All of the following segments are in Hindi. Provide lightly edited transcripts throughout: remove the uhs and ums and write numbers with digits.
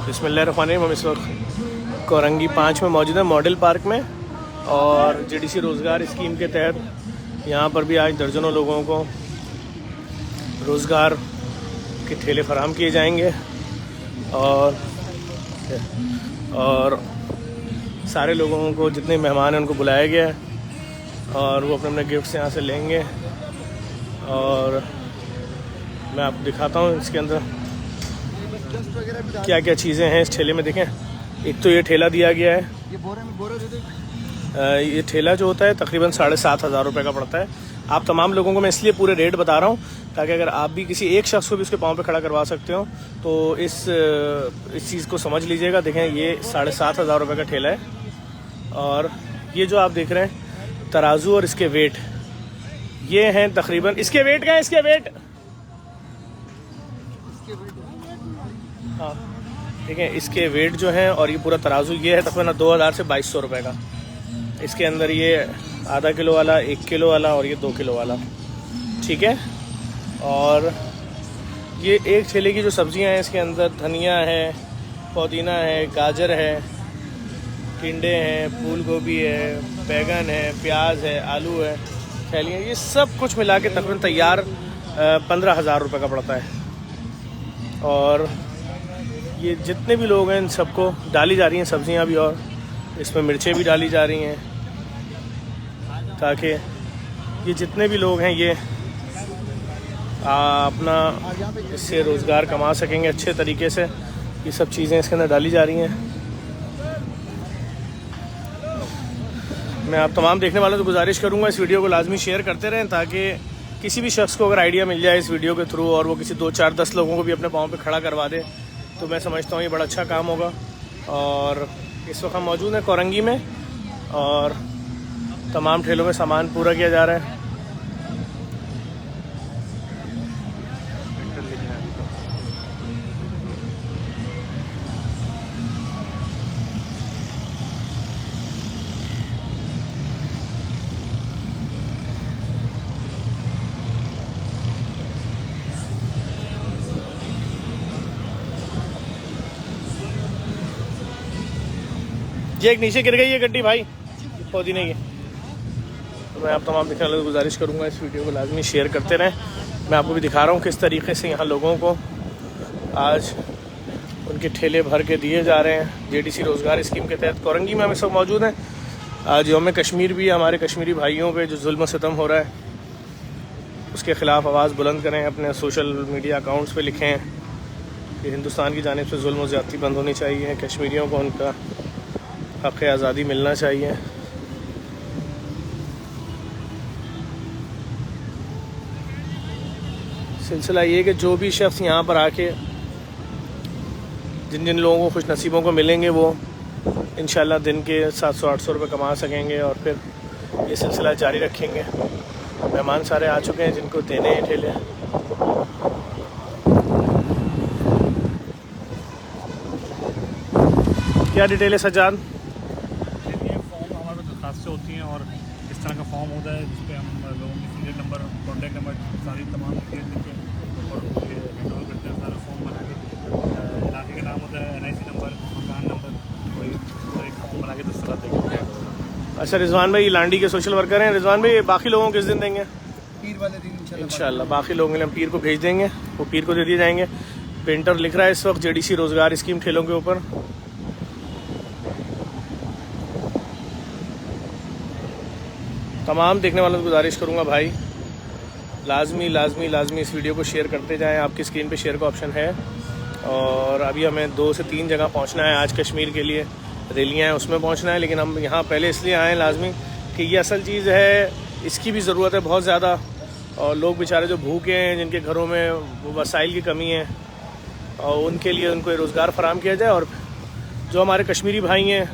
बिस्मिल्लाहिर्रहमानिर्रहीम। हम इस वक्त कोरंगी 5 में मौजूद है, मॉडल पार्क में। और जेडीसी रोज़गार स्कीम के तहत यहाँ पर भी आज दर्जनों लोगों को रोज़गार के ठेले फराहम किए जाएंगे और सारे लोगों को, जितने मेहमान हैं, उनको बुलाया गया है और वो अपने अपने गिफ्ट्स यहाँ से लेंगे। और मैं आपको दिखाता हूँ इसके अंदर क्या क्या चीज़ें हैं इस ठेले में। देखें, एक तो ये ठेला दिया गया है। ये ठेला जो होता है तकरीबन 7,500 रुपये का पड़ता है। आप तमाम लोगों को मैं इसलिए पूरे रेट बता रहा हूँ ताकि अगर आप भी किसी एक शख्स को भी उसके पाँव पे खड़ा करवा सकते हो तो इस चीज़ को समझ लीजिएगा। देखें, ये 7,500 रुपये का ठेला है। और ये जो आप देख रहे हैं तराजू और इसके वेट, ये हैं तकरीबन, इसके वेट का है, इसके वेट, हाँ ठीक है, इसके वेट जो हैं। और ये पूरा तराजू ये है तकरीबन 2,000 से 2,200 रुपये का। इसके अंदर ये आधा किलो वाला, 1 किलो वाला और ये 2 किलो वाला, ठीक है। और ये एक ठेले की जो सब्जियां हैं, इसके अंदर धनिया है, पुदीना है, गाजर है, टिंडे हैं, फूल गोभी है, बैगन है, प्याज है, आलू है, फैलियाँ, ये सब कुछ मिला के तकरीबन तैयार 15,000 रुपये का पड़ता है। और ये जितने भी लोग हैं इन सबको डाली जा रही हैं सब्जियां भी, और इसमें मिर्चें भी डाली जा रही हैं ताकि ये जितने भी लोग हैं ये अपना इससे रोज़गार कमा सकेंगे अच्छे तरीके से। ये सब चीज़ें इसके अंदर डाली जा रही हैं। मैं आप तमाम देखने वालों से गुजारिश करूंगा इस वीडियो को लाजमी शेयर करते रहें ताकि किसी भी शख्स को अगर आइडिया मिल जाए इस वीडियो के थ्रू और वो किसी 2, 4, 10 लोगों को भी अपने पाँव पे खड़ा करवा दे तो मैं समझता हूँ ये बड़ा अच्छा काम होगा। और इस वक्त हम मौजूद हैं कोरंगी में और तमाम ठेलों में सामान पूरा किया जा रहा है। ये एक नीचे गिर गई है गड्डी भाई पुदीने की। तो मैं आप तमाम देखने वालों से गुजारिश करूंगा इस वीडियो को लाजमी शेयर करते रहें। मैं आपको भी दिखा रहा हूँ किस तरीके से यहाँ लोगों को आज उनके ठेले भर के दिए जा रहे हैं जेडीसी रोज़गार स्कीम के तहत। कोरंगी में हम इस वक्त मौजूद हैं। आज यौम कश्मीर भी, हमारे कश्मीरी भाइयों पे जो जुल्म सितम हो रहा है उसके ख़िलाफ़ आवाज़ बुलंद करें, अपने सोशल मीडिया अकाउंट्स पर लिखें कि हिंदुस्तान की जानिब से जुल्म और ज़्यादती बंद होनी चाहिए, कश्मीरियों को उनका हक़ आज़ादी मिलना चाहिए। सिलसिला ये कि जो भी शख्स यहाँ पर आके जिन जिन लोगों को खुश नसीबों को मिलेंगे वो इंशाल्लाह दिन के 700-800 रुपये कमा सकेंगे और फिर ये सिलसिला जारी रखेंगे। मेहमान सारे आ चुके हैं जिनको देने हैं ठेले। क्या डिटेल है सज्जाद? होती हैं और इस तरह का फॉर्म होता है जिस पे हम लोगों की सिंगल नंबर, कॉन्टैक्ट नंबर, सारी तमाम डिटेल लिखे और हैंडओवर करते हैं। सारा फॉर्म बना के इलाके का नाम होता है, NIC नंबर, मकान नंबर, कोई एक फॉर्म बना के दस्तखत देंगे। अच्छा रिजवान भाई लांडी के सोशल वर्कर हैं। रिजवान भाई बाकी लोगों को किस दिन देंगे? पीर वाले दिन इंशाल्लाह। बाकी लोगों के लिए हम पीर को भेज देंगे, वो पीर को दे दिए जाएंगे। पेंटर लिख रहा है इस वक्त जेडीसी रोज़गार स्कीम ठेलों के ऊपर। तमाम देखने वालों को गुजारिश करूंगा भाई लाजमी इस वीडियो को शेयर करते जाएं। आपकी स्क्रीन पे शेयर का ऑप्शन है। और अभी हमें 2 से 3 जगह पहुंचना है। आज कश्मीर के लिए रैलियां हैं, उसमें पहुंचना है, लेकिन हम यहाँ पहले इसलिए आए लाजमी कि ये असल चीज़ है, इसकी भी ज़रूरत है बहुत ज़्यादा। और लोग बेचारे जो भूखे हैं, जिनके घरों में वो वसाइल की कमी है, और उनके लिए उनको रोज़गार फराहम किया जाए। और जो हमारे कश्मीरी भाई हैं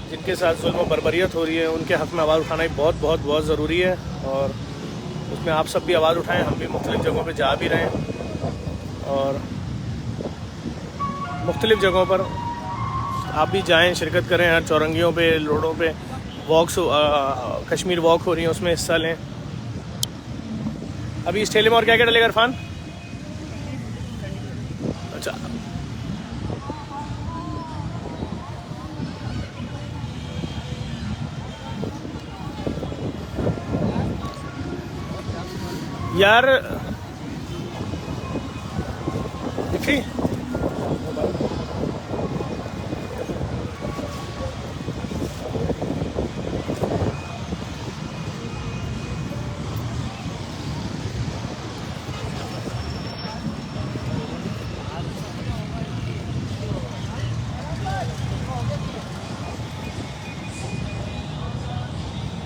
जिनके साथ जुल्म और बर्बरियत हो रही है, उनके हक़ में आवाज़ उठाना बहुत ज़रूरी है। और उसमें आप सब भी आवाज़ उठाएं। हम भी मुख्तलिफ़ जगहों पे जा भी रहे हैं और मुख्तलिफ़ जगहों पर आप भी जाएं, शिरकत करें। हर चौरंगियों पे, रोडों पे वॉक्स, कश्मीर वॉक हो रही है, उसमें हिस्सा लें। अभी इस ठेले में और क्या क्या डलेगा इरफान? अच्छा यार देखी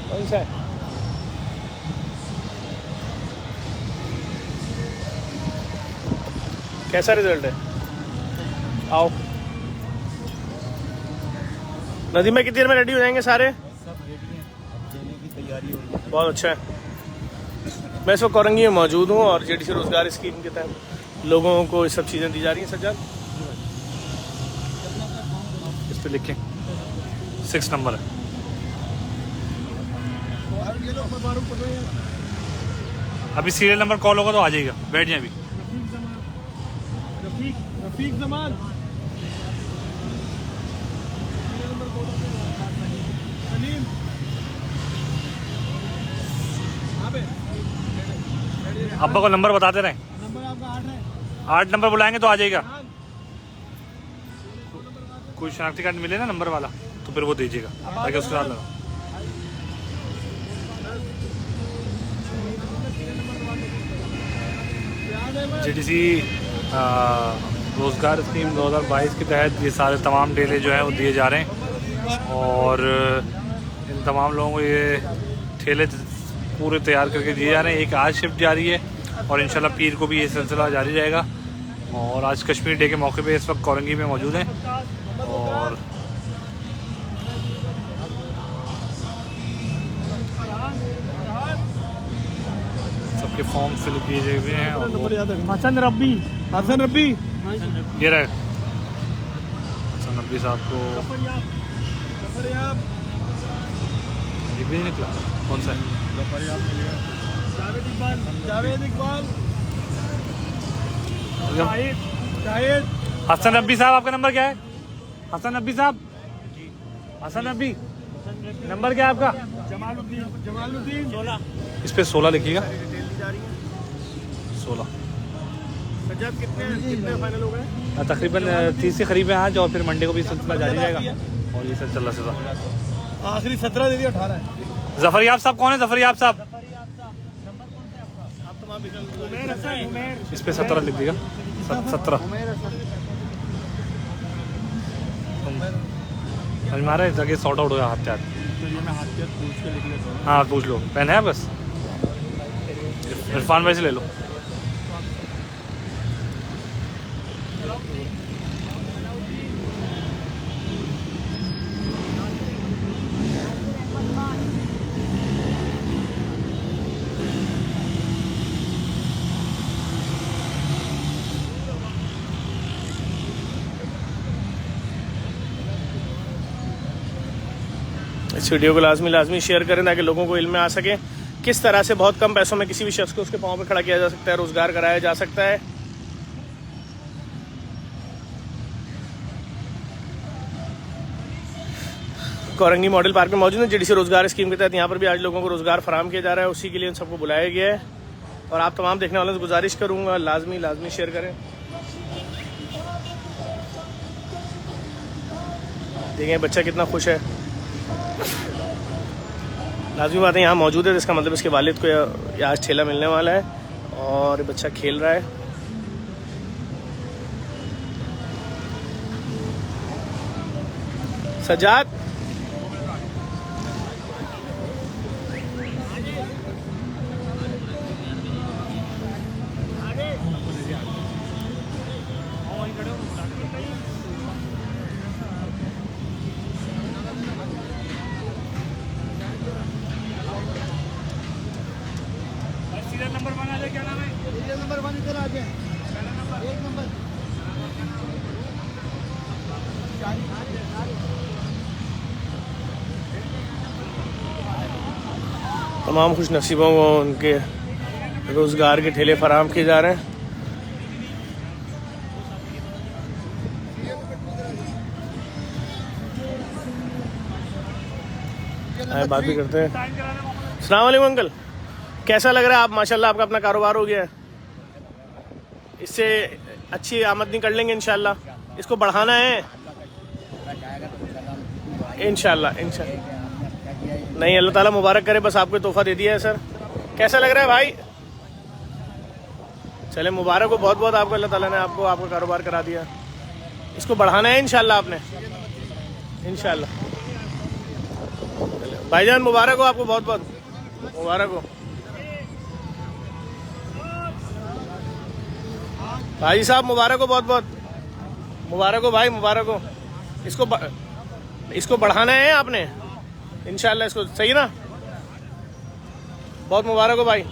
कौन सा है? कैसा रिजल्ट है? आओ नदी में कितनी देर में रेडी हो जाएंगे सारे? सब रेडी हैं, अब देने की तैयारी हो रही है। बहुत अच्छा है। मैं इस वक्त औरंगी में मौजूद हूँ और जेडीसी रोजगार स्कीम के तहत लोगों को ये सब चीज़ें दी जा रही हैं। सज्जाद इस पे लिखें 6 नंबर है। अभी सीरियल नंबर कॉल होगा तो आ जाएगा, बैठ जाए अभी। रफीक जमान सलीम अब्बा को नंबर बताते रहे। नंबर आपका 8 है। 8 नंबर बुलाएंगे तो आ जाएगा। कोई शनाख्ती कार्ड मिले ना नंबर वाला तो फिर वो दीजिएगा ताकि उसके साथ लगा। जेडीसी रोज़गार स्कीम 2022 के तहत ये सारे तमाम डेले जो हैं वो दिए जा रहे हैं और इन तमाम लोगों को ये ठेले पूरे तैयार करके दिए जा रहे हैं। एक आज शिफ्ट जारी है और इंशाल्लाह पीर को भी ये सिलसिला जारी रहेगा। और आज कश्मीर डे के मौके पे इस वक्त कोरंगी में मौजूद हैं और सबके फॉर्म फिल किए हुए हैं और हसन रब्बी ये रहे हसन नबी साहब को ये भी नहीं निकला। कौन सा है? जावेद इकबाल हसन नबी साहब आपका नंबर क्या है? हसन नबी साहब, हसन नबी नंबर क्या है आपका? जमालुद्दीन 16 इस पे 16 लिखिएगा। 16 सज्जाद कितने फाइनल हो गए? तकरीबन 30 के करीब है आज और फिर मंडे को भी सिलसिला जारी रहेगा और ये सिलसिला सीधा आखिरी 17 दे दिया 18 है। जफरयाब साहब कौन है? जफरयाब साहब इस पे 17 लिख देगा। 17 हमारा है ताकि सॉर्ट आउट हो गया हाथ हाथ। तो ये मैं हाथ पूछ के लिख लेता हूँ। हाँ पूछ लो, पेन है बस। इरफान भाई से ले लो। इस वीडियो को लाजमी शेयर करें ताकि लोगों को इल्म में आ सके किस तरह से बहुत कम पैसों में किसी भी शख्स को उसके पाँव पे खड़ा किया जा सकता है, रोज़गार कराया जा सकता है। कोरंगी मॉडल पार्क में मौजूद है जेडीसी रोज़गार स्कीम के तहत। यहाँ पर भी आज लोगों को रोज़गार फराहम किया जा रहा है, उसी के लिए उन सबको बुलाया गया है। और आप तमाम देखने वालों से गुजारिश करूँगा लाजमी शेयर करें। देखें बच्चा कितना खुश है। लाजमी बात है यहाँ मौजूद है तो इसका मतलब इसके वालिद को आज ठेला मिलने वाला है और बच्चा खेल रहा है। सजाद नंबर 1 आ जाए, क्या नाम है? नंबर 1 इधर आ जाए। 1 नंबर तमाम खुश नसीबों को उनके रोज़गार के ठेले फराहम किए जा रहे हैं। आए बात भी करते हैं। अस्सलाम वालेकुम अंकल, कैसा लग रहा है? आप माशाल्लाह आपका अपना कारोबार हो गया है, इससे अच्छी आमदनी कर लेंगे इंशाल्लाह। इसको बढ़ाना है इंशाल्लाह। नहीं, अल्लाह ताला मुबारक करे, बस आपको तोहफा दे दिया है सर। कैसा लग रहा है भाई? चले मुबारक हो बहुत बहुत आपको, अल्लाह ताला ने आपको आपका कारोबार करा दिया। इसको बढ़ाना है इंशाल्लाह आपने, इंशाल्लाह। भाईजान मुबारक हो आपको, बहुत बहुत मुबारक हो भाई साहब, मुबारक हो बहुत बहुत मुबारक हो भाई, मुबारक हो। इसको बढ़ाना है आपने इंशाल्लाह, इसको सही ना, बहुत मुबारक हो भाई।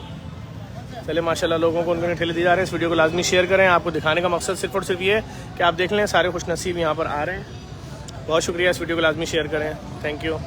चले माशाल्लाह, लोगों को उनके ठेले दिए जा रहे हैं। इस वीडियो को लाजमी शेयर करें। आपको दिखाने का मकसद सिर्फ और सिर्फ ये है कि आप देख लें सारे खुश नसीब यहाँ पर आ रहे हैं। बहुत शुक्रिया, इस वीडियो को लाजमी शेयर करें। Thank you.